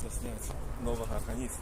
Заснять нового хоккеиста.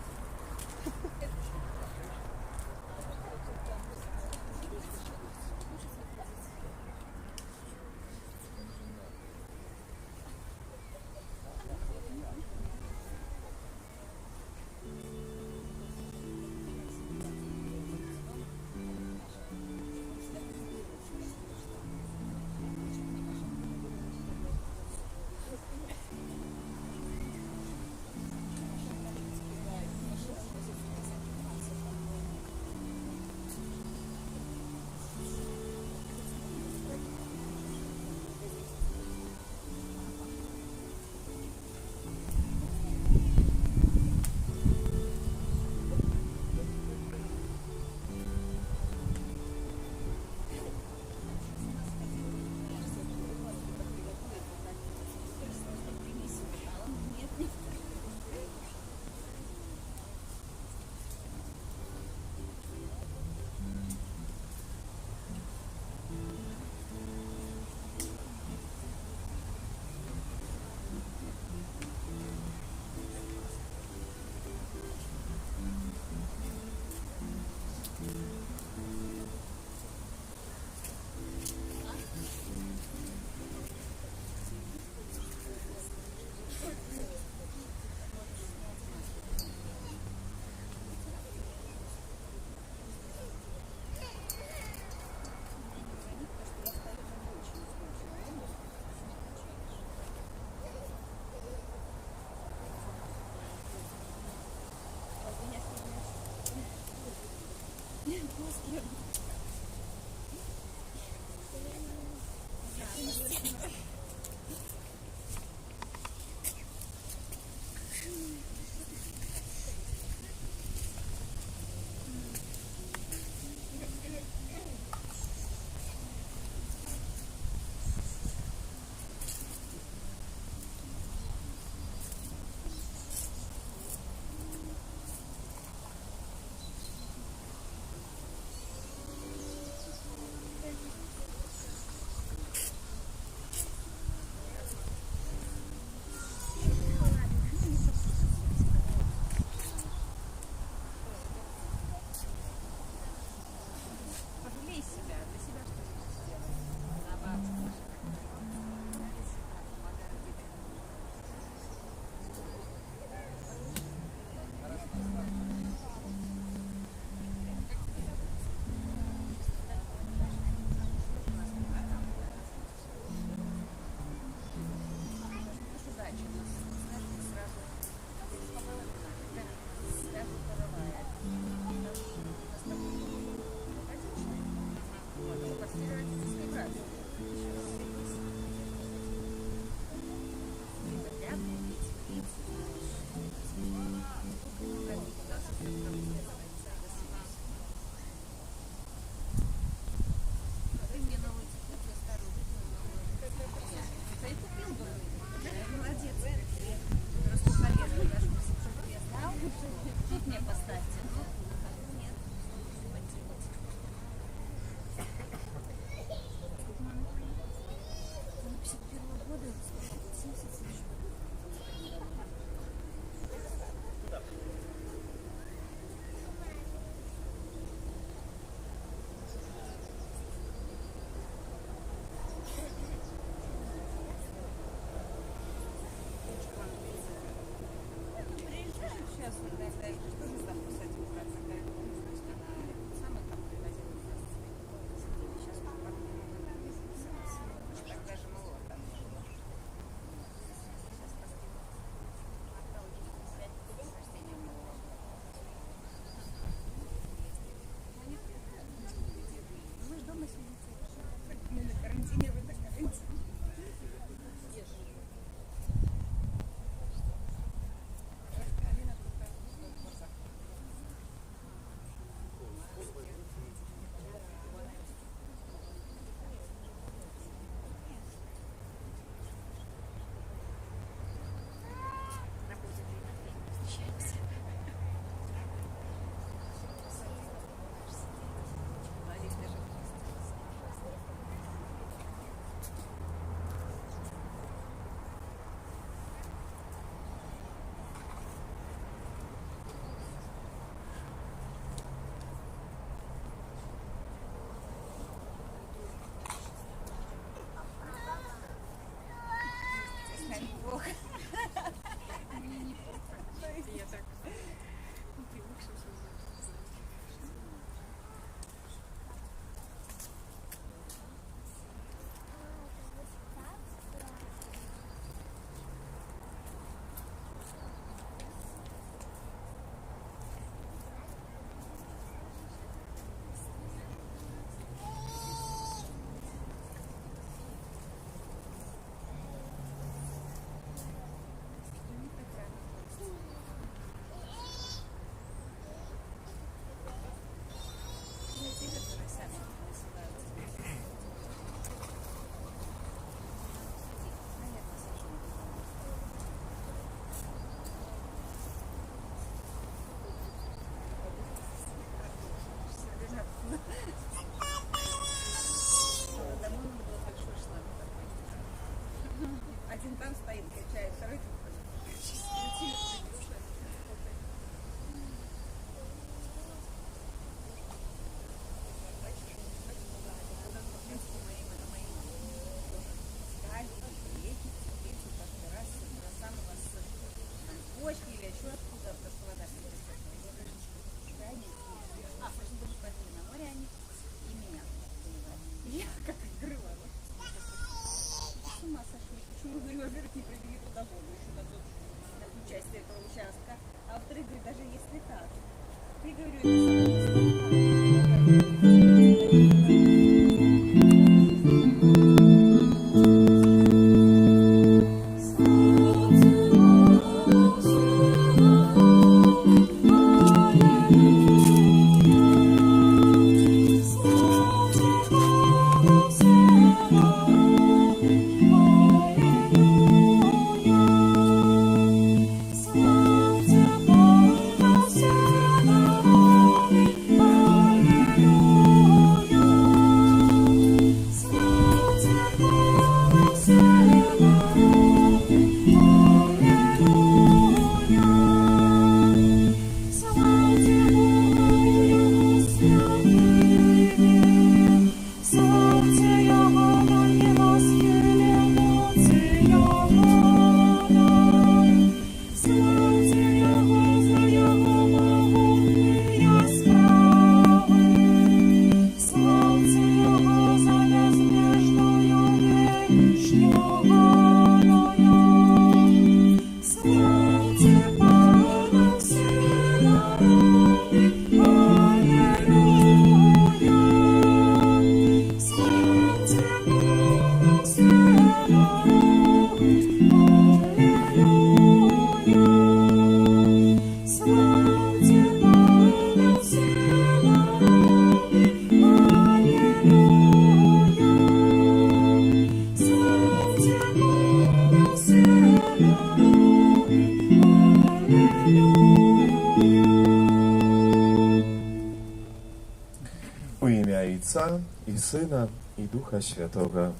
У ім'я Отця і Сина, і Духа Святого.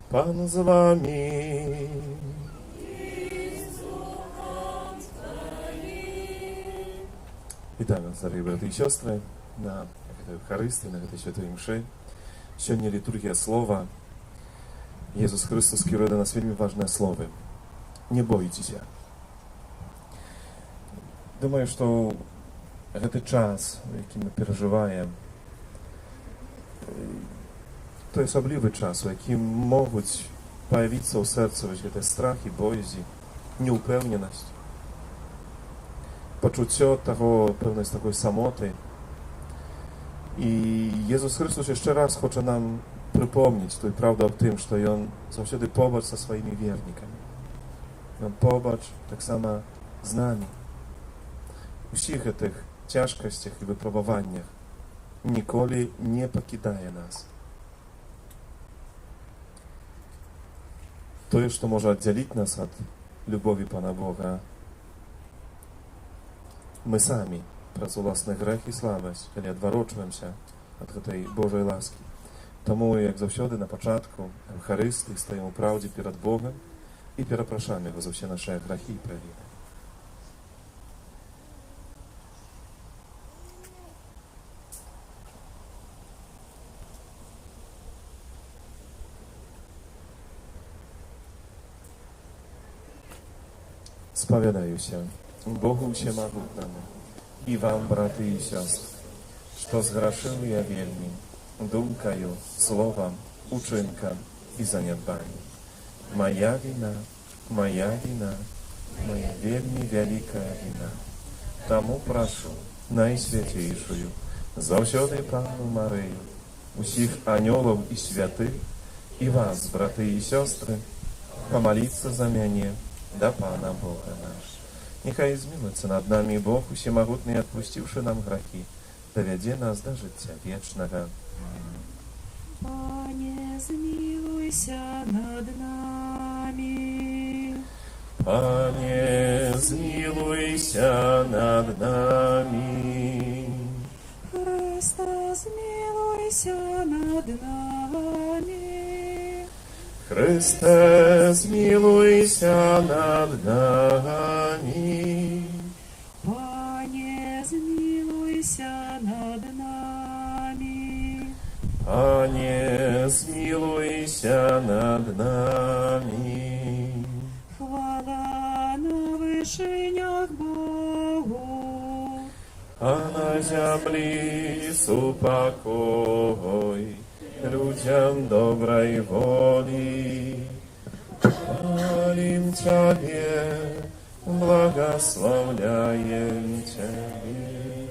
Пан з вами. Вітаю вас, дорогі брати і сестри, на гэтай Евхарыстыі, на гэтай святой мшы. Сёння літургія слова. Єсус Христос кіруе да нас вельмі важныя словы. Не бойцеся. Думаю, што гэты час, які мы перажываем, той асаблівы час, у якім могуць паявіцца ў сэрцы вось гэты страх і боязі, неўпэўненасць, пачуццё таго пэўнай такой самоты. І Єсус Христос яшчэ раз хоча нам прыпомніць той праўду аб тым, што Ён заўсёды побач са сваімі вернікамі. Ён побач таксама з намі. Усіх гэтых цяжкасцях і выпрабаваннях ніколі не пакідае нас. Тое, што можа аддзяліць нас ад любові Пана Бога, мы самі праз уласны грэх і слабасць, калі адварочваемся ад гэтай Божай ласкі. Таму, як заўсёды на пачатку Евхарыстыі стаім у праўдзе перад Богам і перапрашаем Яго за ўсе нашы грахі і правіны. Спавядаюся Богу Всемагутнаму і вам, браты і сёстры, што зграшыў я вельмі думкаю, словам, учынкам і занядбаннем. Моя віна, моя вельмі вялікая віна. Таму прашу найсвяцейшую, заўсёды Панну Марыю, усіх анёлаў і святых, і вас, браты і сёстры, памаліцца за мяне да Пана Бога наш. Нехай змілуецца над намі Бог Усемагутны, адпусціўшы нам грахі, давядзе нас да жыцця вечнага. Пане, змилуйся над нами. Пане, змилуйся над нами. Христе, змилуйся над нами. Христе, змилуйся над нами. Пане, змилуйся над нами. Пане, змилуйся над нами. Хвала на вишенях Богу, А на землі супокой людям доброй воли. Хвалим Тебе, благословляем Тебе,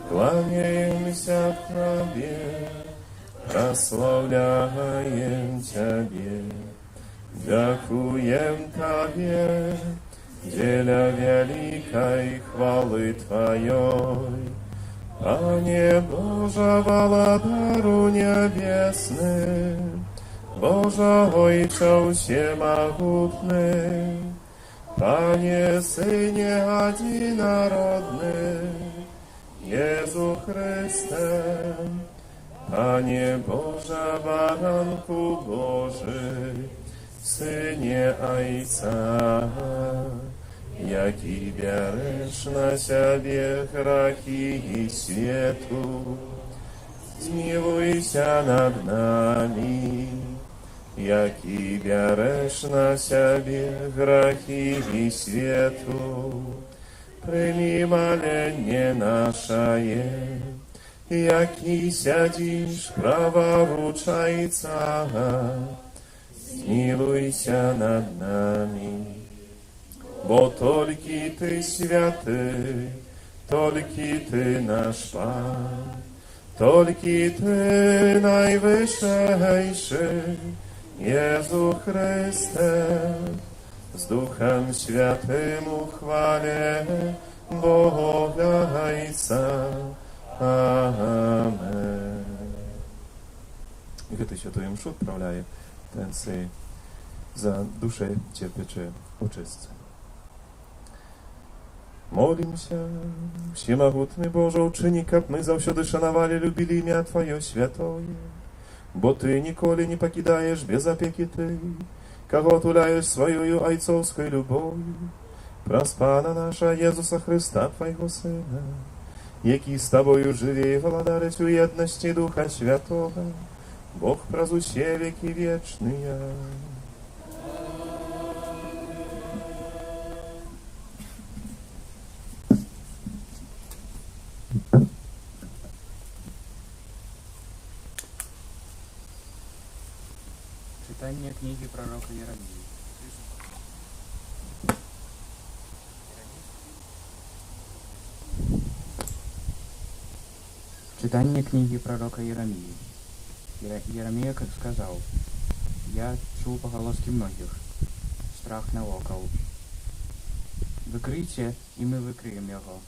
кланяемся Тебе, прославляем Тебе, дякуем Тебе, деля великой хвалы Твоей. Пане Боже, Владару небесный, Боже Ойче Всемогутный, Пане Сыне Одинородный, Иисус Христе, Пане Боже, Баранку Божий, Сыне Отца, які бяреш на себе грахи и свету, змилуйся над нами, які бяреш на себе грахи и свету, прими моленье наше, які сядешь праворуч Отца, змилуйся над нами. Бо толькі Ты святый, толькі Ты наш Пан, толькі Ты найвышэйшы, Єсус Христе, з Духом Святым у хвале Бога Отца. Amen. I gdy się to im szut prawlaje, ten sy za duszę cierpiecze uczestce. Молимся, всемогутный Боже, учини, каб мы заўсёды шанавалі, любілі імя Твое святое, бо Ты ніколі не пакідаеш без апекі Ты, каго туляеш сваёю айцоўскай любов'ю, праз Пана наша Езуса Христа, Твайго Сына, які з Табою жыве і валадарыць у еднасці Духа Святога, Бог праз усе векі вечныя. Читание книги пророка Иеремии. Читание книги пророка Иеремии. Иеремия как сказал: «Я чуў поголоски многих, страх навокал. Выкрыйце, и мы выкрыем его.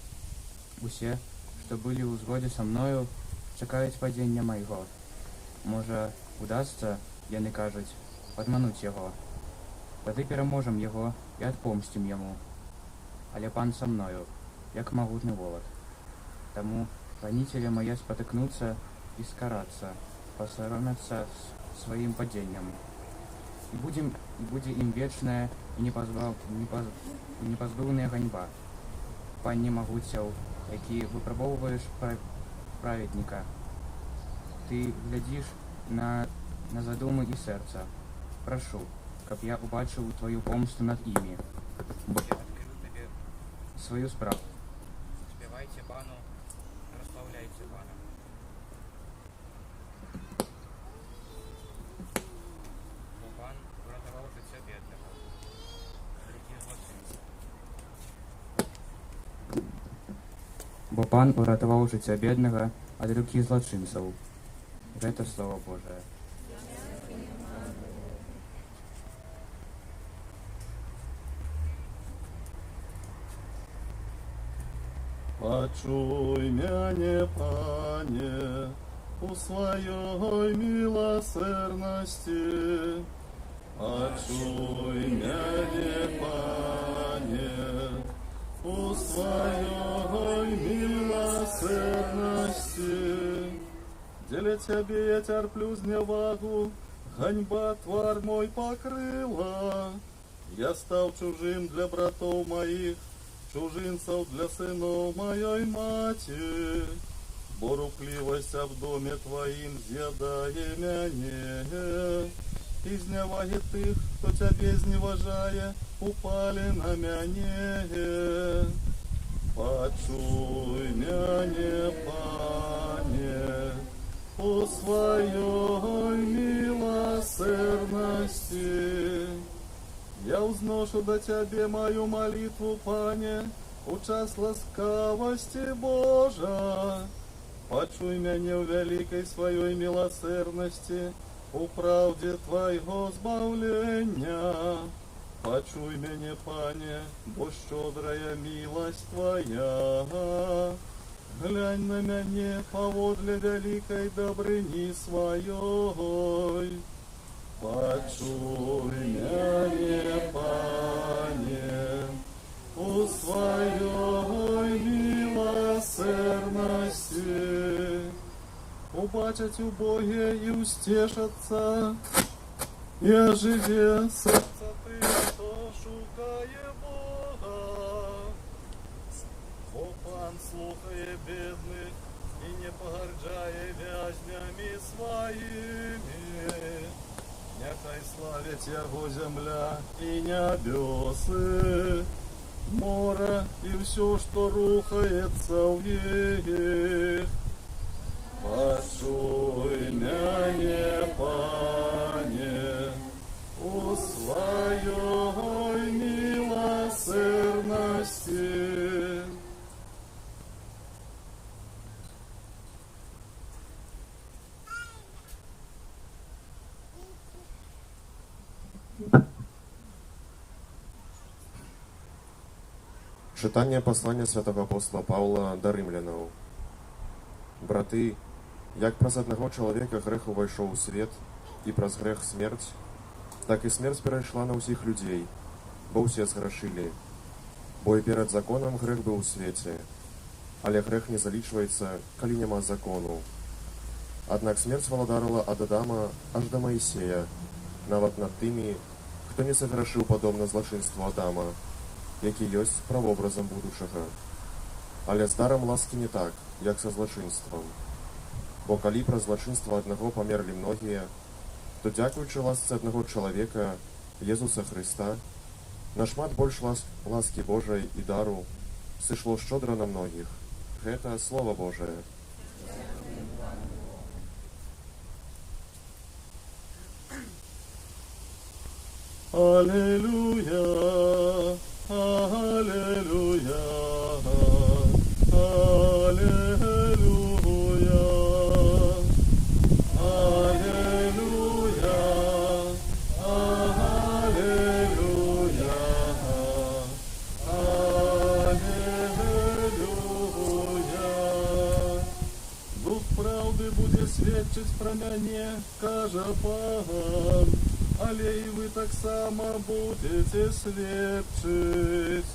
Усе, что были ў згодзе со мною, чакаюць падзення майго. Можа, удастся, яны кажуць, падмануць яго. Тады пераможам яго і адпомсцім яму. Але Пан са мною, як магутны волат. Таму ранителя моя спотыкнуцца і скарацца, пасаромяцца сваім падзеннем. І будзе ім вечная і непазбыўная ганьба. Пане магуцяў, які выпрабоўваеш праведніка. Ты глядзіш на задумы і сэрца. Прашу, каб я убачыў твою помсту над імі. Бо я адкрыў табе сваю справу. Спявайце Пану, расслаўляйце Пана. Бо Пан уратаваў жыццё беднага, рукі злачынца. Бо Пан уратаваў жыццё беднага ад рукі злачынцаў. Гэта Слово Божие. Пачуй мяне, Пане, у сваёй милосердности. Пачуй мяне, Пане, у сваёй милосердности. Дзеля Цябе я цярплю знявагу, ганьба твар мой покрыла. Я стаў чужим для братоў маіх, чужинцаў для сыноў маёй маці, бо руплівасць аб доме Тваім з'ядае мяне, і знявагі тых, хто Цябе зневажае, упалі на мяне. Пачуй мяне, Пане, у сваёй милосердности. Я узношу до Тебе мою молитву, Пане, у час ласкавости Божа. Почуй мяне ў вялікай сваёй милосердности, у правде Твайго збавлення. Почуй мяне, Пане, бо щодрая милость Твоя. Глянь на мяне паводле вялікай дабрыні сваёй. Почуй мяне, Пане, у сваёй милосердности. Убачаць убогие и устешацца, и оживе сердце ты, кто шукае Бога. Бо Пан слухае бедных и не погарджае вязнями своими. Няхай славять Яго земля и небесы, море и все, что рухается в них. Почуй мяне, Пане, у своей милосердности. Читання послання святого апостола Павла до римлянаў. Браты, як праз аднаго чалавека грэх увайшоў у свет, і праз грэх смерць, так і смерць перайшла на ўсіх людзей, бо ўсе зграшылі. Бо і перад законам грэх быў у свеце, але грэх не залічваецца, калі няма закону. Аднак смерць валадарыла ад Адама аж да Маісея, нават над тымі, хто не саграшыў падобна злачынству Адама, які ёсць правобразам будучага. Але з дарам ласкі не так, як са злачынствам. Бо калі праз злачынства аднаго памерлі многія, то дзякуючы ласцы аднаго чалавека, Езуса Хрыста, нашмат больш ласкі Божай і дару сышло шчодра на многіх. Гэта Слова Божае. Аллилуйя, аллилуйя, аллилуйя, аллилуйя, аллилуйя, аллилуйя. Дух правды буде свідчить про мене, каже Пан. Але і ви так само будете свідчить.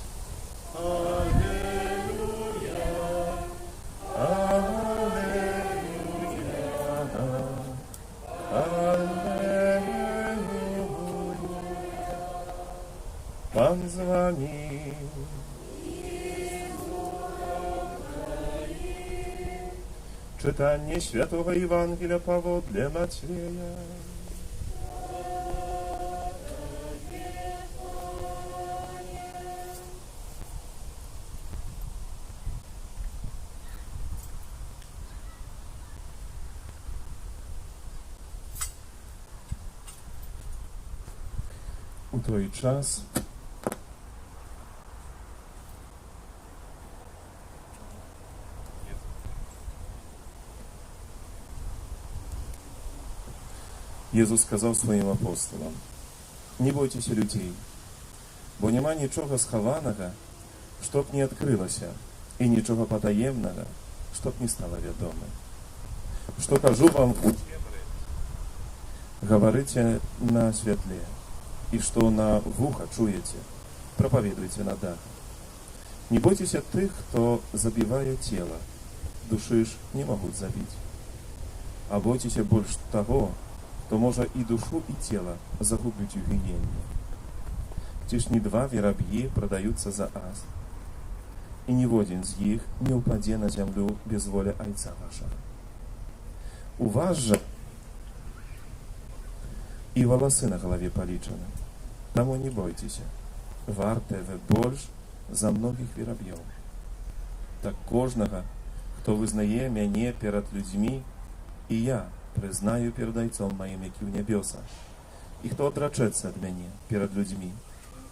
Аллилуйя, Аллилуйя, аллилуйя. Пан з вами. Читання Святого Євангелія паводле Матвея. У той час Єзус сказав своїм апостолам: «Не бойтеся людей, бо нема нічого схованого, щоб не відкрилося, і нічого потаємного, щоб не стало відомо. Що кажу вам у темряві, говорите на світлі, и что на вухо чуете, проповедуйте на дах. Не бойтесь тых, кто забивает тело, души ж не могут забить. А бойтесь больше того, кто может и душу, и тело загубить в гиенне. Тишь не два веробьи продаются за аз, и ни в один из них не упаде на землю без воли Отца вашего. У вас же и волосы на голове полічені. Тому не бойтеся, варте ви больш за многих віроб'єв. Так кожного, хто визнає мене перед людьми, і я признаю перед Отцом моїм, який в небесах. І хто отречеться від мене перед людьми,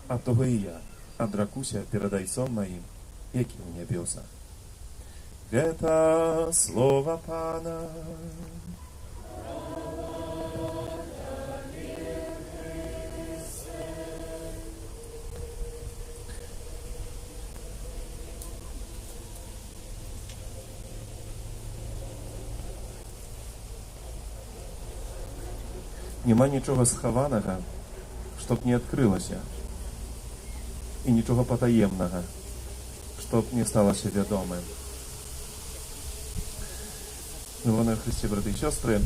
а того і я одракуся перед Отцом моїм, який в небесах. Это слово Пана. Нема нічого схованого, щоб не відкрилося, і нічого потаємного, щоб не сталося відомим. Милоні в Христі, брати і сестри,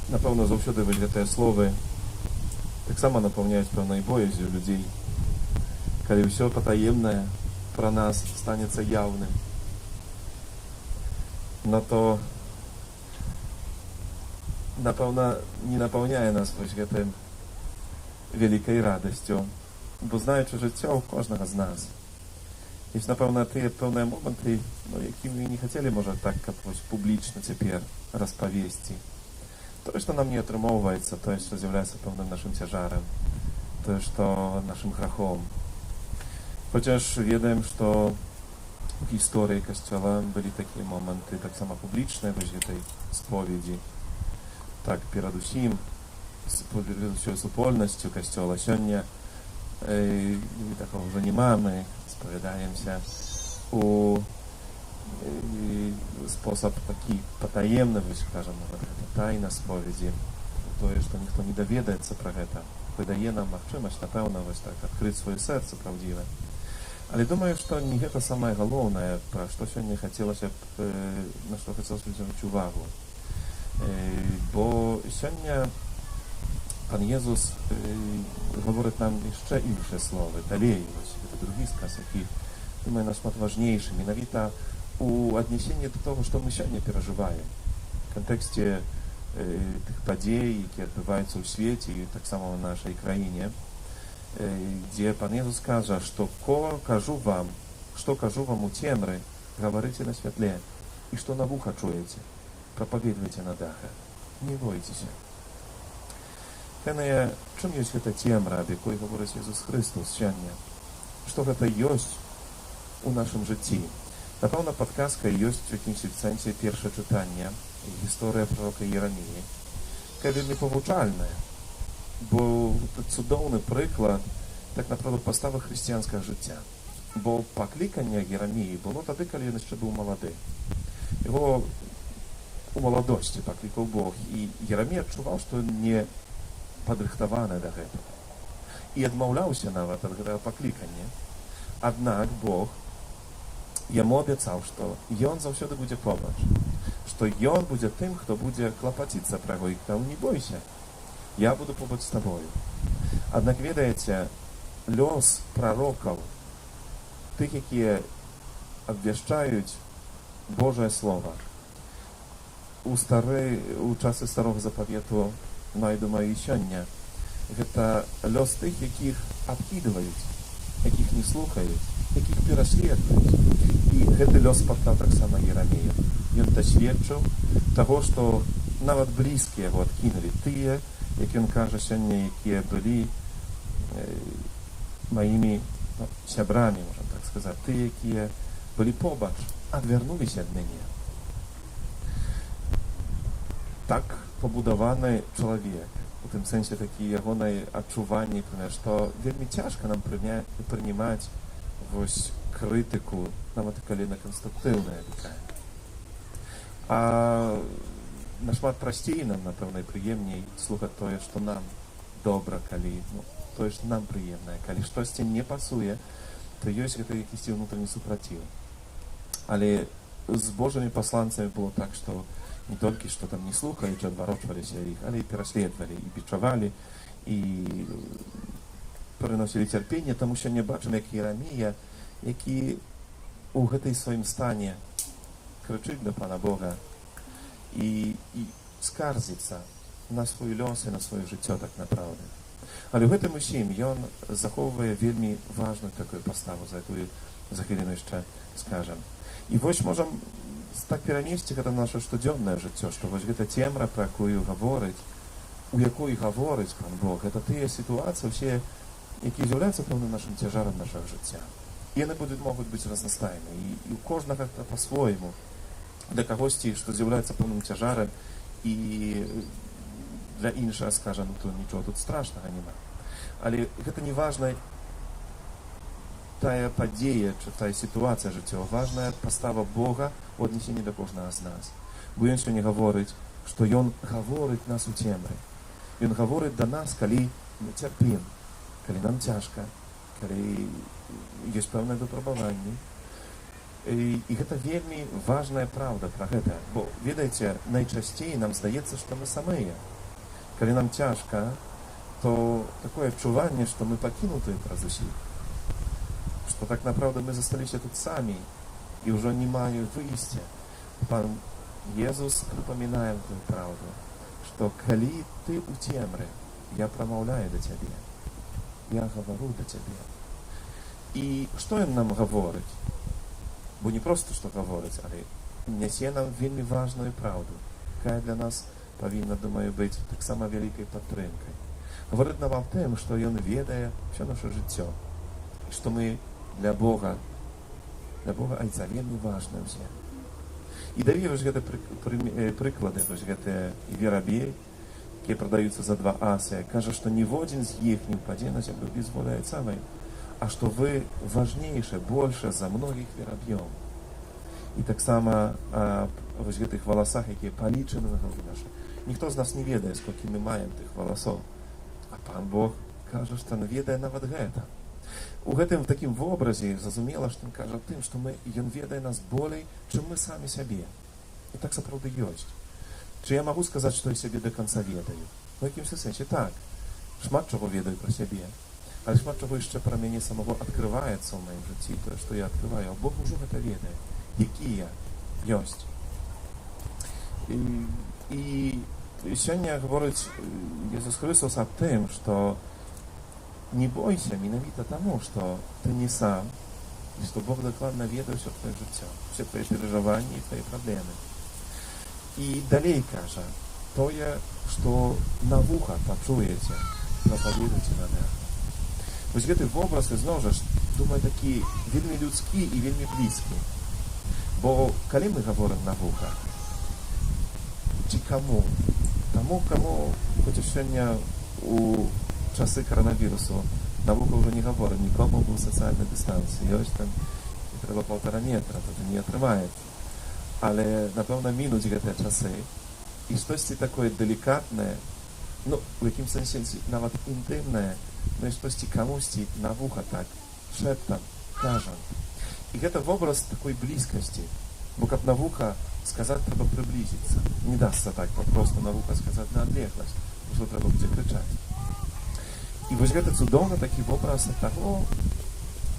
напевно, завжди виглядає слово, так само наповняють певною боязю людей, коли все потаємне про нас станеться явним. No to na pewno nie napełniaje nas właśnie tym wielkiej radością, bo znaючи życie u każdego z nas. Jest na pewno te pewne momenty, no, jakimi nie chcieli może tak jakoś publicznie teraz rozpowiedzieć. To jest, co nam nie otrzymuje, to jest, co zjawiaje się pewnym naszym ciężarem, to jest to naszym grachom. Chociaż wiemy, że w historii Kościoła byli takie momenty, tak samo publiczne, właśnie tej spowiedzi. Tak, перед усім, з супольністю Kościoła. Сьогодні такого вже немає, ми сповідаємося у спосіб такий потаємний, скажімо, тайна сповіді, то, що ніхто не довідається про це. дае нам магчымасць, напэўна, вось так адкрыць сваё сэрца праўдзіва. Але думаю, што не гэта самае галоўнае, пра што сёння хацелася б, на што хацелася б звярнуць увагу. Бо сёння Пан Езус гаворыць нам яшчэ іншыя словы, далей, вось, гэта другі сказ, які, думаю, нашмат важнейшы, менавіта у аднясенні да того, што мы сёння перажываем. В кантэксце тых падзей, якія адбываюцца ў свеце і таксама ў нашай краіне, дзе Пан Езус кажа, што кажу вам у цемры, гаварыце на святле, і што на вуха чуеце, прапаведвайце на дахах, не бойцеся. Хэнае, чым ёсць гэта цемра, аб якой гаворыць Езус Хрыстос сёння? Што гэта ёсць у нашым жыцці? Напэўна, падказка ёсць у якімсь сэнсе першае чытанне, гісторыя пророка Єремії, яка вельмі павучальная, бо цудоўны прыклад, так направду, паставы хрысціянскага жыцця. Бо пакліканне Єремії было тады, калі ён яшчэ быў малады. Яго у маладосці паклікаў Бог, і Єремія адчуваў, што не падрыхтаваны да гэтага. І адмаўляўся нават ад гэтага паклікання. Аднак Бог яму абяцаў, што ён заўсёды будзе побач, што ён будзе тым, хто будзе клапаціцца пра яго, і казаў, не бойся, я буду побач з табою. Аднак, ведаеце, лёс прарокаў, тых, якія абвяшчаюць Божае Слова, у часы Старога Запавету, ну, я думаю, і сёння, гэта лёс тых, якіх абкідваюць, якіх не слухаюць, якіх пераследуюць. І гэты лёс спаткаў таксама Єремію. Ён дасведчыў таго, што нават блізкія яго адкінулі тыя, як ён кажа сёння, якія былі маімі сябрамі, можна так сказаць, тыя, якія былі побач, адвярнуліся ад мяне. Так пабудаваны чалавек, у тым сэнсе такі ягонае адчуванне, што вельмі цяжка нам прынимаць вось крытыку, нават калі на канструктыўная такая. А нашмат прасцей нам, напэўна, і прыемней слухаць тое, што нам добра, калі, тое, што нам прыемнае. Калі штосьці не пасуе, то ёсць гэта якісьці ўнутраны супраціў. Але з Божымі пасланцамі было так, што не толькі што там не слухаючы, адварочваліся іх, але і пераследавалі, і бичавалі, і прыносілі цярпенне, таму що не бачым, як Єремія, які у гэтай сваім стане крычыць да Пана Бога і скарзіцца на свой лёс і на сваё жыццё, так направду. Але ў гэтым усім ён захоўвае вельмі важную такую паставу, за хвіліну яшчэ скажам. І вось можам так перанесці гэта наша штодзённае жыццё, што вось гэта цемра, пра якую гаворыць, у якой гаворыць Пан Бог, гэта тыя сітуацыі ўсе, якія з'яўляюцца пэўным нашым цяжарам нашага жыцця. І яны могуць быць разнастайны, і у кожнага па-свойму. Для кагосьці, што з'яўляецца пэўным цяжарам, і для іншага скажа, то нічого тут страшнага няма. Але гэта не важна тая падзея, чи тая сітуацыя жыццёва, важная пастава Бога у аднесенні да кожнага з нас. Бо ён сёння гаворыць, што ён гаворыць нас у цемры. Ён гаворыць да нас, калі мы цярпім, калі нам цяжка, калі ёсць пэўнае выпрабаванне. І гэта вельмі важная праўда пра гэта. Бо, ведаеце, найчасцей нам здаецца, што мы самыя. Калі нам цяжка, то такое адчуванне, што мы пакінутыя праз усіх. Што так направду мы засталіся тут самі і ўжо не маю выйсця. Пан Езус прыпамінае тую праўду, што калі ты ў цемры, я прамаўляю да цябе, я гавару да цябе. І што ён нам гаворыць? Бо не проста што гаворыць, але нясе нам вельмі важную праўду, якая для нас павінна, думаю, быць таксама вялікай падтрымкай. Гаворыць нам аб тым, што ён ведае ўсё наша жыццё, і што мы для Бога Айца вельмі важны ўсе. І дае вось гэты прыклады, вось гэтыя верабей, якія прадаюцца за 2 асы, кажа, што ніводзін з іх не ўпадзе на зямлю без волі Айца мой, а што вы важнейшы, больше за многіх вераб'ёў. І таксама вось гэтых валасах, якія палічаны на галаве нашай. Ніхто з нас не ведае, сколькі мы маем тых валасоў. А Пан Бог кажа, што ён ведае нават гэта. У гэтым такім вобразе зразумела, што ён кажа тым, што ён ведае нас болей, чым мы самі сябе. І так сапраўды ёсць. Чи я магу сказаць, што я сябе да канца ведаю? У якімся сэнсе так. Шмат чаго ведаю пра сябе. Але шмат чаго яшчэ пра мяне самого адкрываецца ў маім жыцці, тое, што я адкрываю. А Бог ужо гэта ведае. Які я ёсць. І сёння гаворыць Jesús Христос аб тым, што не бойся менавіта таму, што ты не сам, і што Бог дакладна ведае ўсё твоё жыццё, все твои перажыванні і твои праблемы. І далей кажа, тое, што на вуха пачуеце, прапаведаце на гэта. Вось гэты вобраз, ізноў жа, думаю, такі вельмі людскі і вельмі блізкі. Бо калі мы гаворым на вуха, ці каму? Таму, каму, хоць сёння у часы коронавірусу на вуха ўжо не гаворым, нікому быў сацыяльны дыстанцыі, ёсць там, і трэба 1,5 метра, то не атрымаецца. Але, напэўна, мінуць гэтыя часы. І штосьці такое делікатнае, ну, у якім сэнсе нават інтымнае, ну і штосьці камусьці на вуха так, шэптам, кажам. І гэта вобраз такой блізкасці, бо каб на вуха сказаць, трэба прыблізіцца. Не дасца так папросту на вуха сказаць на адлегласць, што трэба будзе крычаць. І вось гэта цудоўна такі вобраз таго,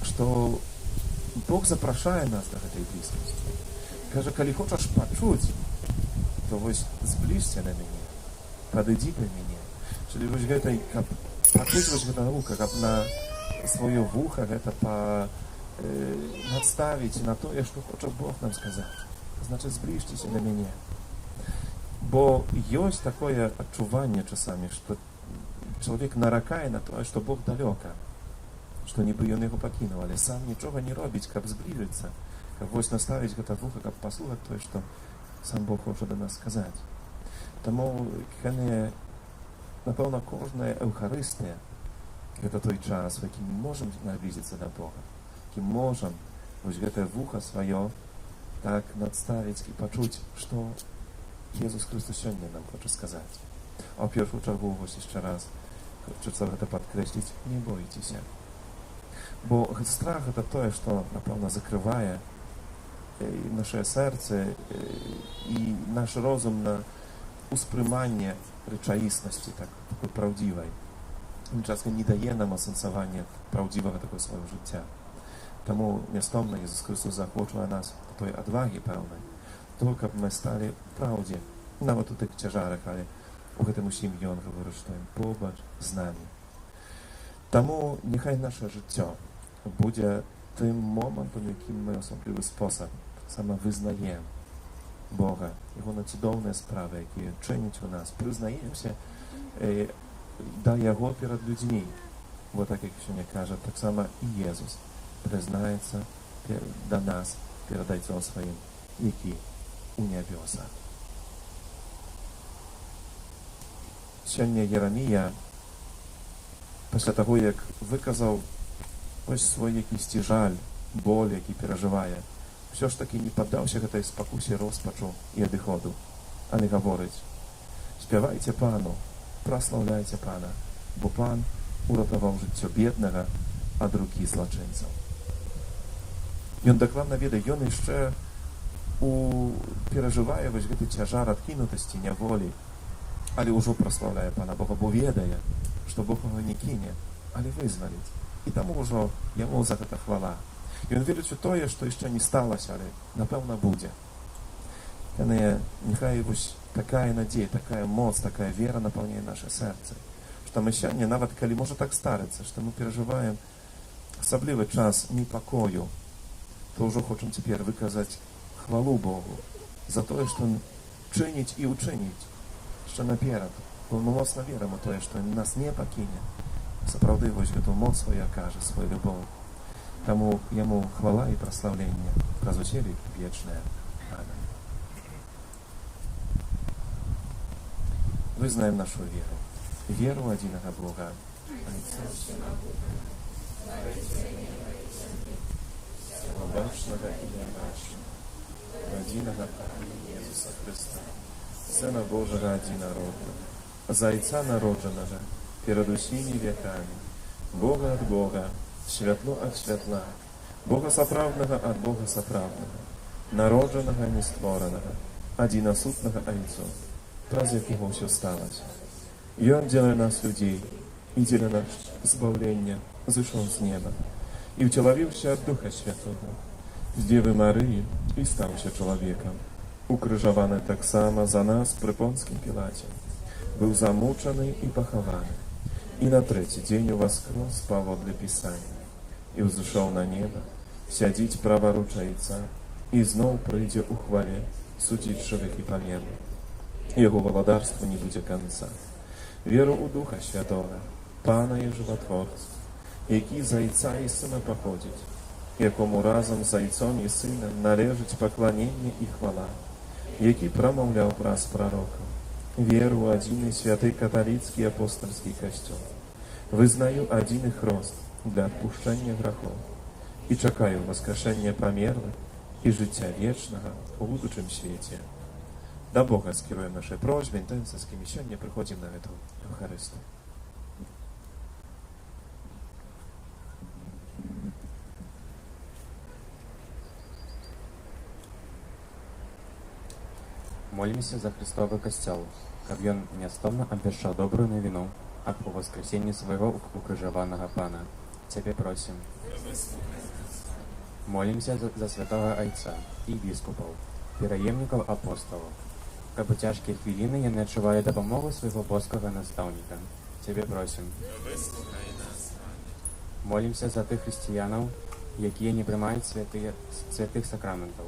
што Бог запрашае нас да гэтай блізкасці. Кажа, калі хочаш пачуць, то вось зблізься на мяне, падыдзі да мяне. Czyli вось гэтай, каб пачуць вось гэта вуха, каб на сваё вуха гэта надставіць на тое, што хоча Бог нам сказаць. Значыць, зблізьцеся на мяне. Бо ёсць такое адчуванне часамі, што чалавек наракае на тое, што Бог далёка, што нібы ён яго пакінуў, але сам нічога не робіць, каб зблізіцца, каб вось наставіць гэта вуха, каб паслухаць тое, што сам Бог хоча да нас сказаць. Таму, напэўна, кожная Еўхарыстыя — гэта той час, у якім мы можам наблізіцца да Бога, якім можам вось гэтае вуха сваё так надставіць і пачуць, што Jesús Христос сёння нам хоча сказаць. А ў першую чаргу, вось яшчэ раз, хочацца гэта падкрэсліць, не бойцеся. Бо страх — гэта тое, што, напэўна, закрывае наше сэрца і наш розум на успрыманне рэчаіснасці такой праўдзівай. Частка не дае нам асэнсавання праўдзівага такой свайго жыцця. Таму мястомна Jesús Христос захочвае нас той адвагі пэўнай, того, каб мы сталі праўдзе, нават у тых цяжарах, але у гэтым усім ён гаворыць, што ён побач з намі. Таму няхай наша жыццё будзе тым момантам, якім мы асаблівы спосаб самавызнаем Бога, яго на цудоўныя справы, якія чыніць у нас, прызнаемся да яго перад людзьмі. Бо так, як сёння кажа, таксама і Jesús прызнаецца да нас перад Айцом сваім, які у нябёсах. Сёння Єремія, пасля таго, як выказаў вось свой якісьці жаль, боль, які перажывае, ўсё ж такі не паддаўся гэтай спакусе роспачу і адыходу, але гаворыць: спявайце Пану, праслаўляйце Пана, бо Пан уратаваў жыццё беднага ад рукі злачынцаў. Ён дакладна ведае, ён яшчэ перажывае вось гэты цяжар адкінутасці, няволі, але ўжо праслаўляе Пана Бога, бо ведае, што Бог яго не кіне, але вызваліць. І таму ўжо яму за гэта хвала. Ён верыць у тое, што яшчэ не сталася, але напэўна будзе. Няхай вось такая надзея, такая моц, такая вера напаўняе наша сэрца, што мы сёння, нават калі можа так старыцца, што мы перажываем асаблівы час непакою, то ўжо хочам цяпер выказаць хвалу Богу за тое, што ён чыніць і ўчыніць яшчэ наперад. Бо мы моцна верым у тое, што нас не пакіне. Сапраўды вось гэту моц сваю акажа, сваю любоў. Таму яму хвала і праслаўленне праз усе векі вечнае. Амин. Вызнаем нашу веру. Веру адзінага Бога. Бачнага і нябачнага, адзінага Jesúsa Христа, Сына Божага адзінароднага, Зайца народжанага, перед усіми веками, Бога от Бога, святло от святла, Бога соправдного от Бога соправдного, народженого, нестворенного, одиносутного Отцу, праз якого все сталося. И Он, делая нас людей, и делая наше избавление, зашел с неба, и вчеловився от Духа Святого, з Девы Марии, и стался человеком, укрыжовany так само за нас при Понскім Пилате, был замучений и похованы, и на третий день воскрес поводле Писания, и взошел на небо, сядить праворуч Отца, и знов прийде у хвале судить живых и померлых. Его владарству не будет конца. Веру у Духа Святого, Пана і Животворця, який за Отця і Сина походить, якому разом з Отцом і Сином належить поклонення і хвала, який промовляв праз пророків. Веру у один и святый католицкий апостольский костел. Вызнаю один их рост для отпущения грехов и чекаю воскрешения померлых и життя вечного у будущем свете. Да Бога скеруем нашей просьбе, интенсивскими сегодня приходим на эту Евхаристию. Молимся за Христовый костел, каб ён нястомна абвяшчаў добрую навіну аб воскресенні свайго укрыжаванага Пана. Цябе просім. Молимся за святого Отца і біскупаў, пераемнікаў апостолаў, каб у цяжкія хвіліны яны адчувалі дапамогу свайго боскага настаўніка. Цябе просім. Молимся за тых хрысціянаў, якія не прымаюць святых сакраментаў,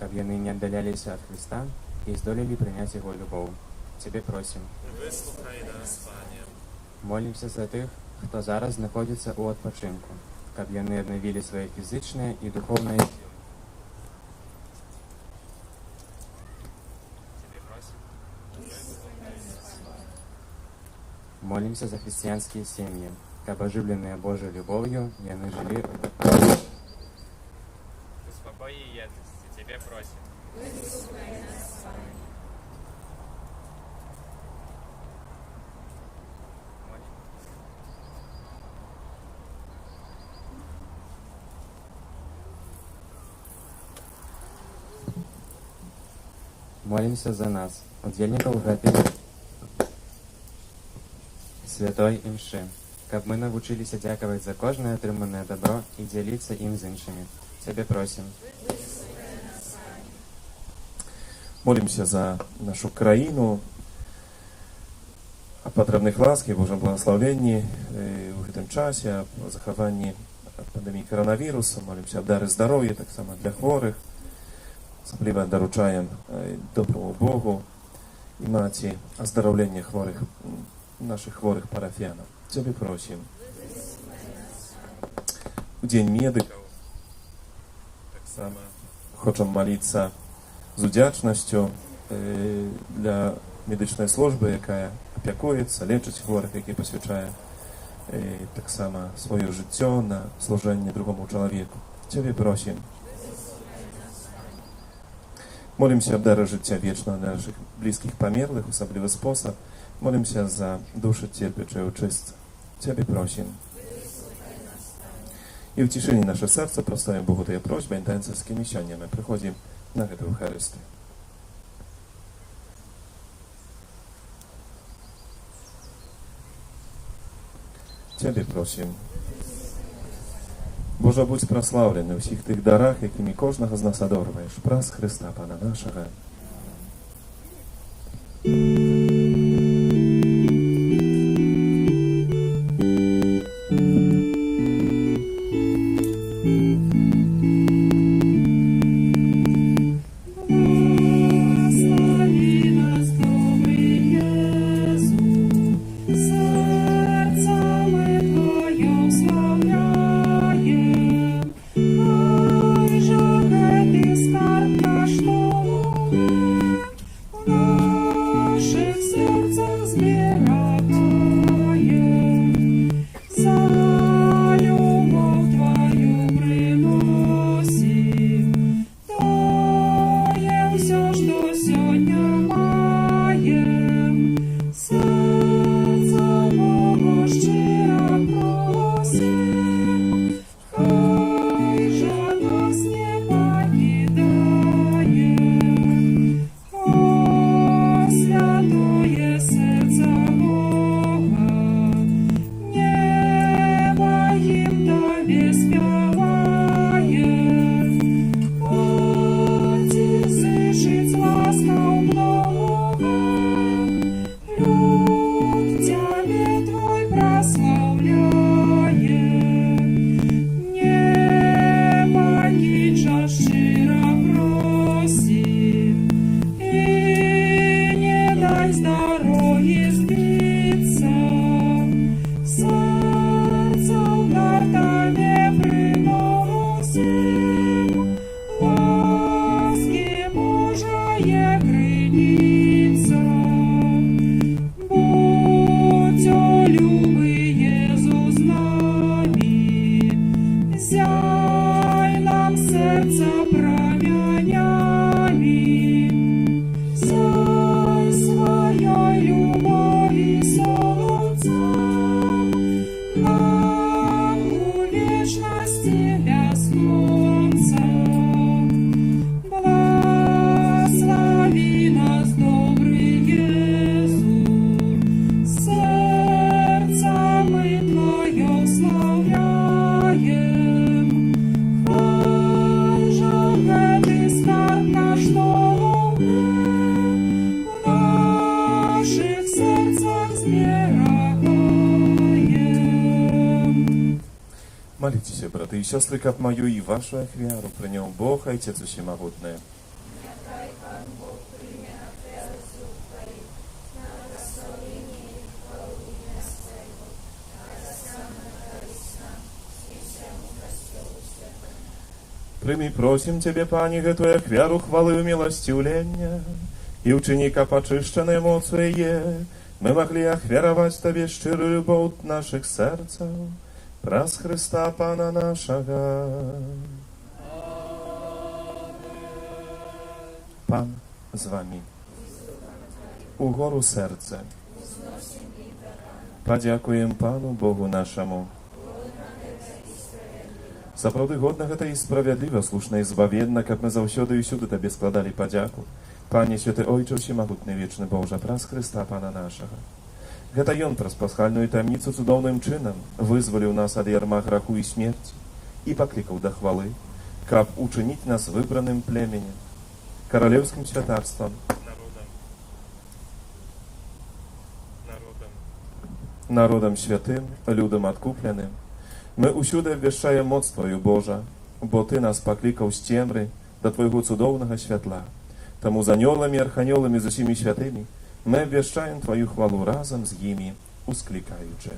каб яны не аддаляліся ад Христа и здолели принять Его любовь. Тебе просим. Выслухай нас, Пане. Молимся за тых, кто зараз находится у отпочинку, каб яны обновили свои физичные и духовные. Тебе просим. Молимся за христианские семьи, каб оживленные Божьей любовью яны жили в свободе и едности. Тебе просим. Молимся за нас, удзельнікаў гэтай святой імшы, каб мы навучыліся дзякаваць за кожнае атрыманае добро і дзяліцца ім з іншымі. Цябе просім. Молимся за нашу країну, о потребних ласкі, Божому благословенні у гэтым часе, о захаванні ад пандемії коронавірусу. Молимся об дары здоров'я, так само для хворих. Особливо доручаем доброму Богу и Маті оздоровлення хворих, наших хворих парафіянів. Тебе просим. В День медиків так само хочемо молитися з удячністю для медичної служби, яка опікується, лечить хворих, які посвячає так само своє життя на служення другому чоловіку. Тебе просим. Молимся об даре життя вічного для наших близьких померлих, особливий спосіб. Молимся за душі терпячої очистки. Тебе просим. И в тишине наше сердце проставим Богу Твоя просьба, интенсивскими сьогодні приходим на эту Евхаристию. Тебе просим. Боже, будь прославлений у всіх тих дарах, якими кожного з нас адорваєш. Праз Христа, Пана нашого. Что Молитесь, браты и сестры, как мою и вашу веру, при нем Бог, Отец Всемогутный. Прими, просим Тебе, Пани, эту веру, хвалы и милости уления, и ученика почищенной эмоции, мы могли охверовать Тебе щирую любовь наших сердцев, праз Христа Пана нашего. Пан з вами. Угору серце. Подякуем Пану Богу нашему. Сапраўды годна гэта і справядліва, слушна і збаведна, каб мы заўсёды і ўсюды Табе складалі падзяку. Пане святы Ojcze Всемагутны вечны Божа, праз Христа Пана нашага. Гэта Ён праз пасхальную таямніцу цудоўным чынам вызваліў нас ад ярма граху і смерці і паклікаў да хвалы, каб учыніць нас выбраным племенем, каралеўскім святарствам, народам святым, людам адкупленым. Мы усюды абвяшчаем моц Твою, Божа, бо Ты нас паклікаў з цемры да Твайго цудоўнага святла. Таму з анёламі, арханёламі, з усімі святымі мы абвяшчаем Твою хвалу разам з імі, усклікаючы.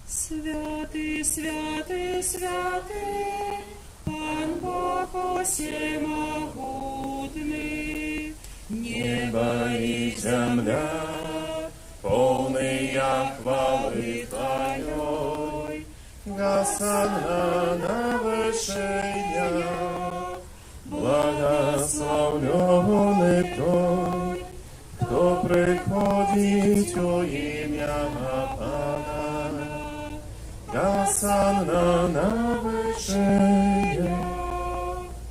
Святы, святы, святы, Пан Бог Всемогутный, Небо и земля, полные хвалы Твоей, Госанна на вышинях, благословленный Той, кто приходит у имя Пана. Госанна на вышинях.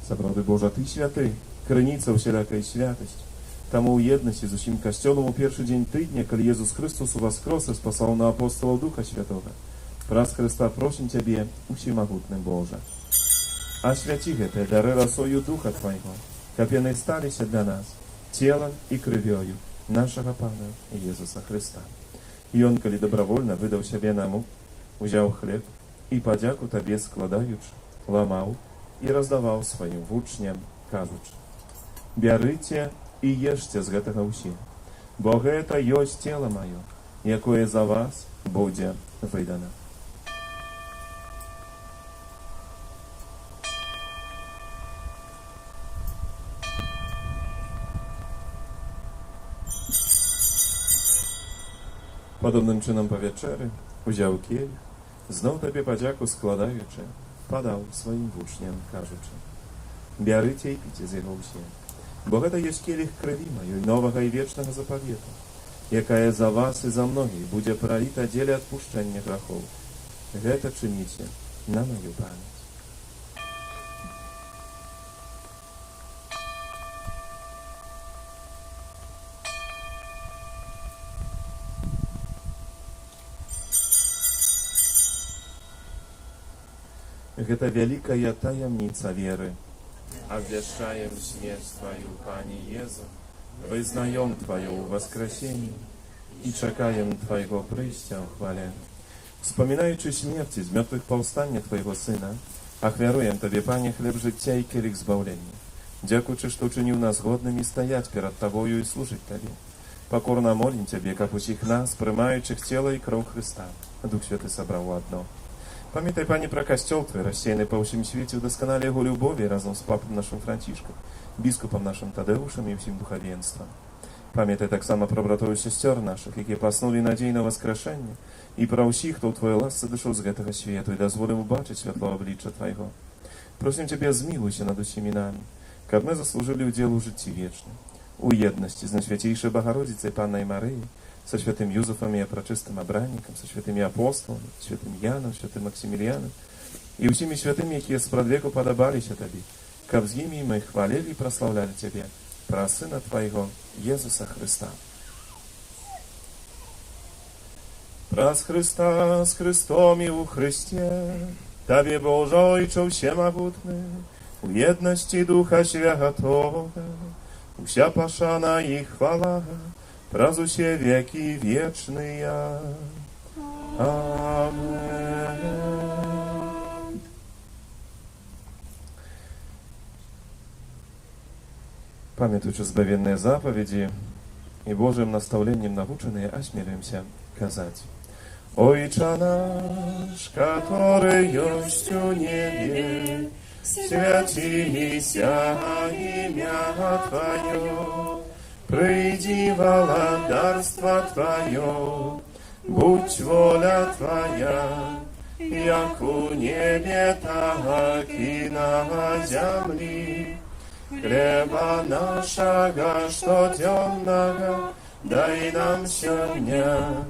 Сапраўды, Божа, Ты святы, крыніца ўсялякай святасці. Таму ў еднасці з усім касцёлам у першы дзень тыдня, калі Езус Христос уваскрос і спасаў на апостолаў Духа Святога, праз Христа просім Цябе, усемагутны Божа. Асвяці гэтыя дары расою Духа Твайго, каб яны сталіся для нас целам і крывёю нашага Пана Езуса Христа. Ён, калі добравольна выдаў сябе наму, узяў хлеб і падзяку Табе складаючы, ламаў і раздаваў сваім вучням, кажучы: «Бярыце і ешце з гэтага ўсе, бо гэта ёсць цела маё, якое за вас будзе выдана». Падобным чынам па вячэры узяў келіх, зноў Табе падзяку складаючы, падаў сваім вучням, кажучы: «Бярыце і піце з яго ўсе, бо гэта ёсць келіх крыві маёй новага і вечнага запавету, якая за вас і за многіх будзе праліта дзеля адпушчэння грахоў. Гэта чыніце на маю памяць». Гэта вялікая таямніца веры. Обвящаем смерть Твою, Пане Езу, вызнаем Твое воскресение и чекаем Твоего прыйсця ў хвале. Вспоминаючи смерти з мертвых повстання Твоего Сына, ахвяруем Табе, Пане, хлеб жыцця і келіх збаўлення. Дзякуючы, што ўчыніў нас годнымі стаяць перад Табою і служыць Табе. Покорно молим Тебе, как усіх нас, прымаючых цела і кроў Христа, Дух Святы сабраў у адно. Памятай, Пане, про касцёл Твой, рассеяны па ўсім свеце, удасканалі яго любові разом з папам нашым Францішкам, біскупам нашым Тадеушам і ўсім духавенствам. Памятай таксама про братоў і сясцёр нашых, якія паснулі надзей на воскрешэнне, і пра ўсіх, хто ў Твоей ласцы дышоў з гэтага свету і дазволіў убачыць святло аблічча Твайго. Просім Цябе, змілуйся над усімі намі, каб мы заслужылі ўдзел у жыцці вечным, у еднасці з Найсвяцейшай Багародзіцай Паннай Марыяй, со святым Юзефом и пречистым Абранником, со святыми апостолами, святым Яном, святым Максимилианом и усими святыми, якія спрадвеку падабаліся Табе, каб з імі мы хвалілі і праслаўлялі Цябе, пра Сына Твайго, Езуса Христа. Праз Христа, з Христом і у Христе, Табе, Божа, Ojcze Всемогутny, у еднасці Духа Святого, уся пашана і хвала, праз усе веки вечные. Амин. Pamiętując zbawienne zapowiedzi i Bożym nastawieniem nauczone, ośmielимся kazać. Ojcze nasz, który jest u niebie, святися имя Твое, приди владарство Твое, будь воля Твоя, як у небе, так и на земле. Хлеба нашего, что темного, дай нам сегодня,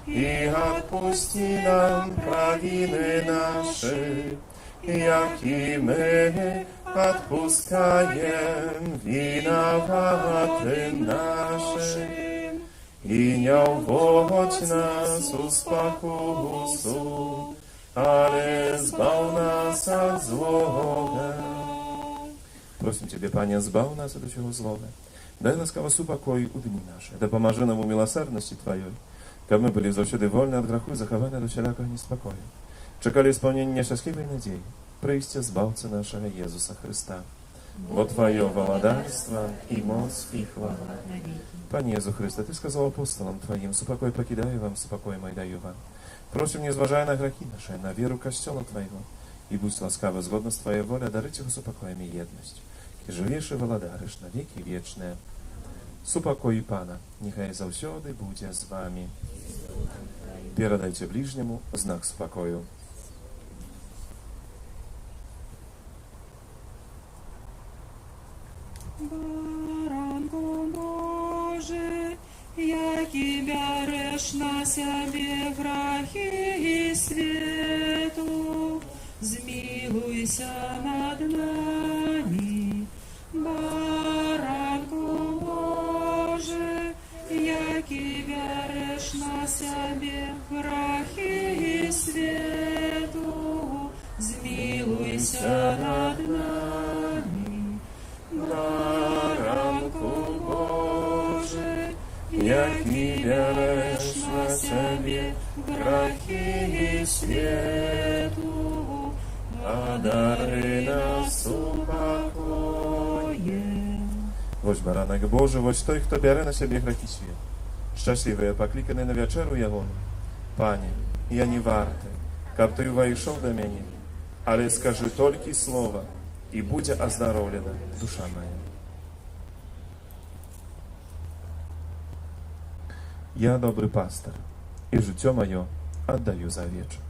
и отпусти нам провины наши, jak i my odpuszczajem winowatym naszym. I nie uwodź nas u spokusu, ale zbaw nas od złego. Просим Тебя, Пане, збав нас от усього злого. Дай ласкаво супокой у дні наші, да поможи нам у милосердності Твоєї, щоб ми були завжди вольні від греху і заховані до всілякого неспокою. Czekali spełnienia szczęśliwej nadziei, przyjście Zbawcy naszego Jezusa Chrysta. Bo Twoje władarstwo i moc i chwała. Panie Jezu Chryste, Ty сказал апостолам Твоим, «Супокой покидаю вам, супокой мой даю вам». Просим, не зважая на грехи наши, на веру Костела Твоего, и будь ласкаво, згодно с Твоей волей, дарить его супокоем и едность. Ки живешь и владариш на веки вечные. Супокой Пана, нехай завсёды буде з вами. Передайте ближнему знак спокою. Baranku Boży, jaki bioresz na siebie grzechy światu, zmiłuj się nad nami. Baranku Boży, jaki bioresz na siebie grzechy światu, zmiłuj się nad nami. Baranku Boży, jaki bierzesz na siebie grzechy światu, a dary nas upokojem. Woś baranek Boży, woś той, хто бере на себе грехи свет. Щасливые, покликаны на вечеру Ягону. Пане, я не вартий, каб Ти увійшов до мене, але скажи тільки слово, и будь оздоровлена душа моя. Я добрый пастор, и житё мое отдаю за овечек.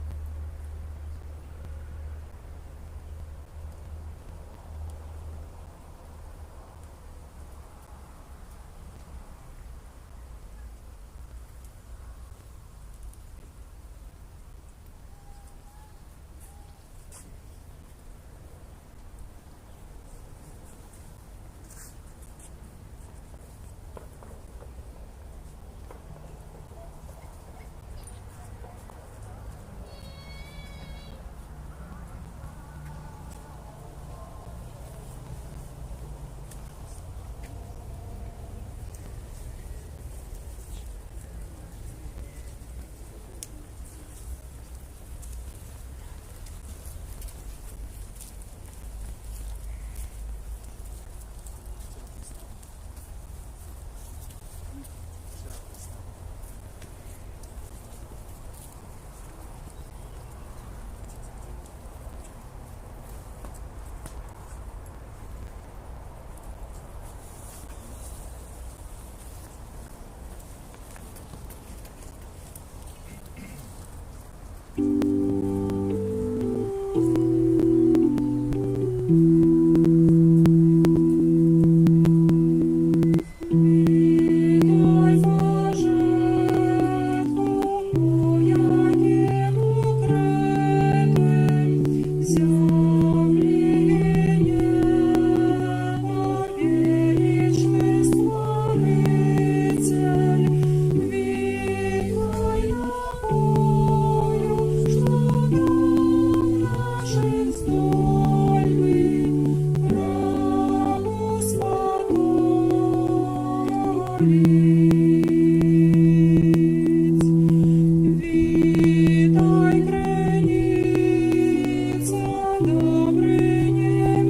Добрыня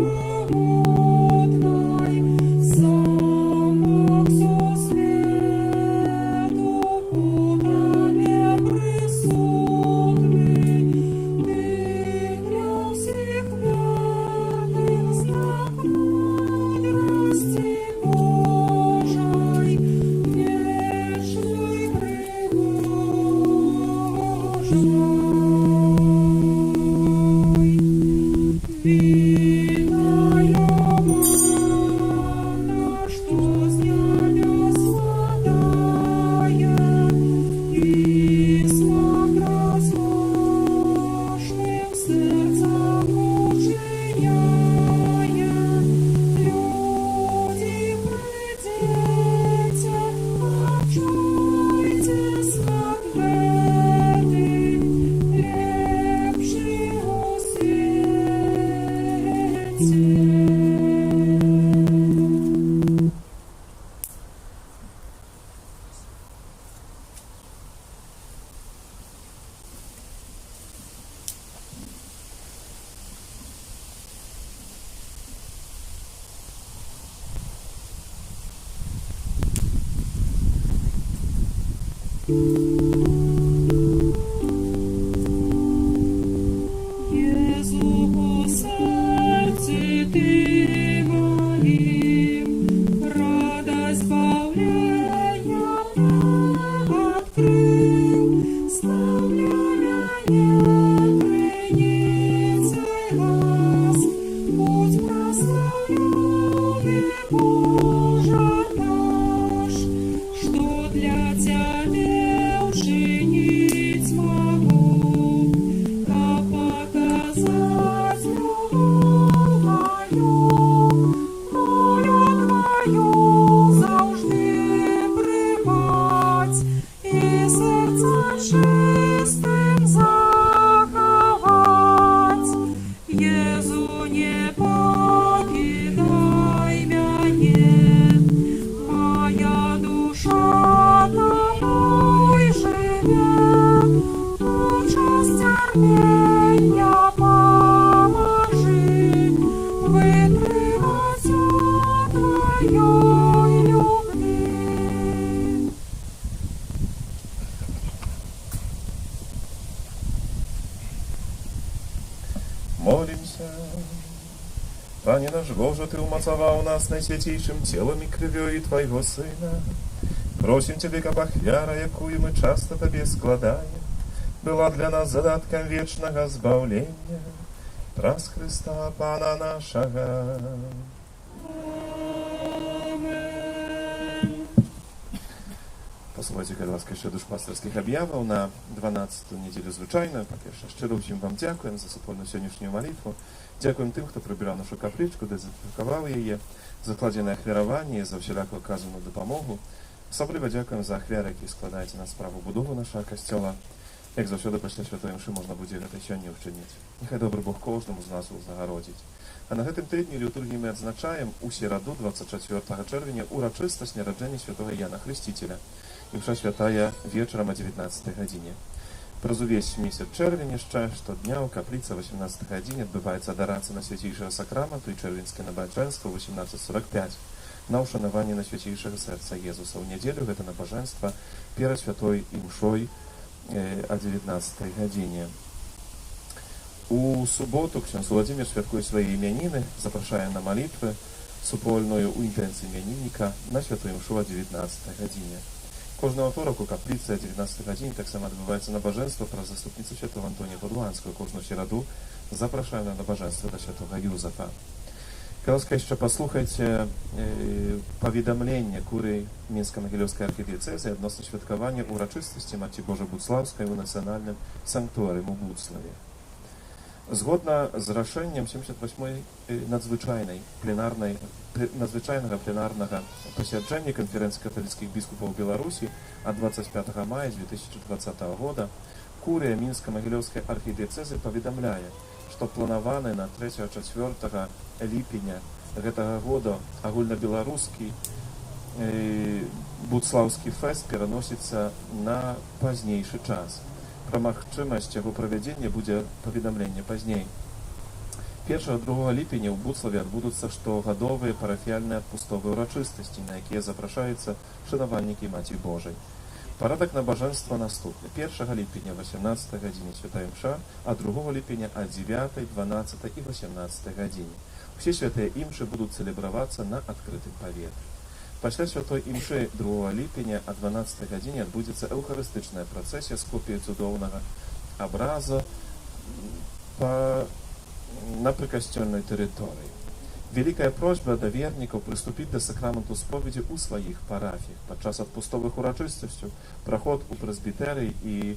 могутной, Jezu, po sercu Ty moim, radość zbawienia odkrył, stawiania krynicy łask, будь прославлен, Боже наш, что для Тебя учинить могу, как показать любовь мою, волю Твою завжди приймать і серце чистим заховать. Єзу, не покидай мене, моя душа тобой живе, у час терпіння поможи, витримать у Твоей любви. Молимся. Panie nasz Boże, Ty umocował nas najświętейшим ciałem i krwią Twojego Syna. Просим Тебе, как ахвяра, якую мы часто Тебе складаем, была для нас задатком вечного збавления, праз Христа Пана нашего. Posłuchajcie, хай ласка, ще душпастерських об'явів на 12-ту неділю звичайно. По-перше, щиро всім вам дякуємо за супольну сьогоднішню молитву. Дякуємо тим, хто прибирав нашу капличку, дезінфікував її, закладене ахвярування, за всіляку оказану допомогу. Особливо дякуємо за ахвяри, які складаєте на справу будову нашого костьола. Як завжди, після Святої Мши можна буде це сьогодні вчинити. Нехай добрий Бог кожному з нас узнагородить. А на гэтым тыдні літургії ми відзначаємо у середу, 24 червня, урочистость народження святого Яна Хрестителя. І мша святая вечором о 19 годині. Праз увесь місяць червень ще щодня у капліці о 18 годині відбувається адорація на святейшого сакраменту і червенське набоженство о 18:45 на ушанування на святейшого серця Єзуса. У неділю це набоженство перед святою імшою о 19 годині. У суботу ксьонз Владимир святкує свої іменини, запрошує на молитви супольною у інтенції іменинника на святую імшу о 19 годині. Кожного второк у капліці о 19 годині так само відбувається набоженство про заступницю святого Антонія Падуанського. Кожну середу запрошуємо на набоженство до святого Юзефа. Ласка, ще послухайте повідомлення курії Мінсько-Могилівської архідієцези відносно святкування урочистості Матері Божої Буцлавської у національному санктуарі у Буцлаві. Згодно з рішенням 78-ї надзвичайного пленарного посідження Конференції католицьких біскупів Білорусі від 25 мая 2020 року, курія Мінсько-Могилівської архідієцези повідомляє, що планований на 3-4 липня гэтага года агульнабеларускі Буцлаўскі фэст пераносіцца на пазнейшы час. Пра магчымасць яго правядзення будзе паведамленне пазней. 1-2 ліпеня ў Буцлаве адбудуцца штогадовыя парафіяльныя адпустовыя ўрачыстасці, на якія запрашаюцца шанавальнікі Маці Божай. Парадак набажэнства наступны. 1 ліпеня 18 гадзіне святая імша, а 2 ліпеня а 9, 12 і 18 гадзіне. Усе святыя імшы будуць цэлебравацца на адкрытым паветры. Пасля святой імшы 2 ліпеня а 12 гадзіне адбудзецца эўхарыстычная працэсія з копіяй цудоўнага абраза на прыкасцёльнай тэрыторыі. Вялікая просьба да вернікаў прыступіць да сакраменту споведзі ў сваіх парафіях. Падчас адпустовых урачыстасцяў праход у прэзбітэрый і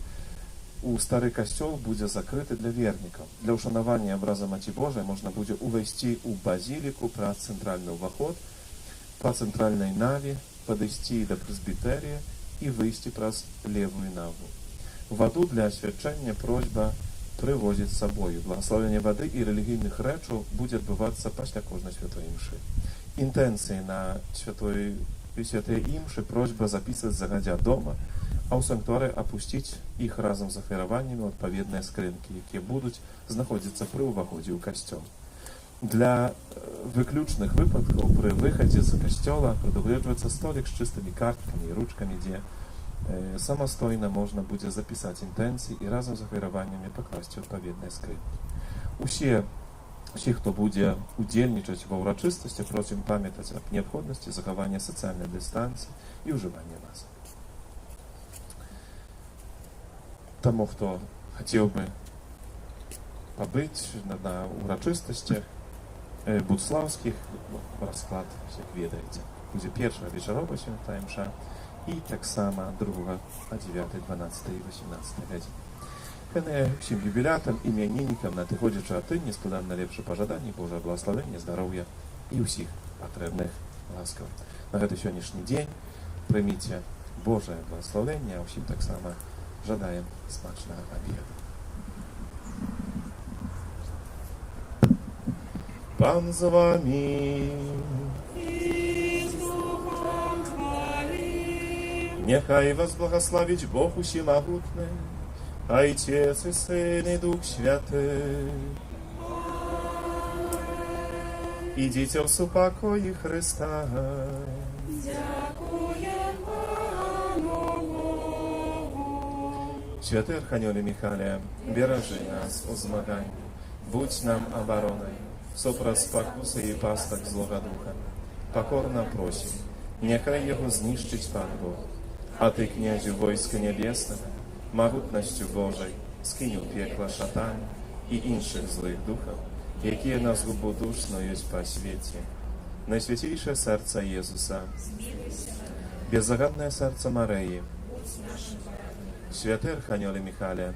у стары касцёл будзе закрыты для вернікаў. Для ўшанавання абраза Маці Божай можна будзе ўвайсці ў базіліку праз цэнтральны ўваход, па цэнтральнай наве, падысці да прэзбітэрыя і выйсці праз левую наву. Ваду для асвячэння просьба прывозіць з сабою. Благасловенне вады і рэлігійных рэчаў будзе адбывацца пасля кожнай святой імшы. Інтэнцыі на святой імшы просьба запісаць загадзя дома, а ў санктуары апусціць іх разам з ахвяраваннямі ў адпаведныя скрынкі, якія будуць знаходзіцца пры ўваходзе ў касцёл. Для выключных выпадкаў пры выхадзе з касцёла прадугледжваецца столік з чыстымі карткамі і ручкамі, дзе Самостойно можна буде записати інтенції і разом з ахвяруваннями покласти відповідні скриньки. Усі, хто буде удзельнічаць ва ўрачыстасці, просім памятаць аб неабходнасці захавання сацыяльнай дыстанцыі і ўжывання масак. Таму, хто хацеў бы пабыць на ўрачыстасцях будслаўскіх, расклад, як ведаеце, будзе першая вечарова святая імша і таксама другога о 9, 12 і 18 гадзіне. Хай усім юбілятам, імяніннікам надыходзячы ад тыдні складам найлепшыя пажаданні, Божае благаславення, здароўя і ўсіх патрэбных ласкаў. На гэты сённяшні дзень прыміце Божае благаславення, а ўсім таксама жадаем смачнага абеду. Пан з вамі, нехай вас благословить Бог усемогутный, Отец и Сын и Дух Святый. Идите в супокої Христа. Дякуєм Пану Богу. Святий Архангеле Михайле, бережи нас у змаганні, будь нам обороною, супроть спокуси і пасток злого духа. Покорно просим, нехай його знищить Пан Бог. А ты, князю войска небесного, могутностью Божой, скинь у пекла шатан і інших злих духов, які на згубу душ снують по світі. Найсвятейшее сердце Иисуса, беззагадное сердце Марии, святый Архангеле Михайле,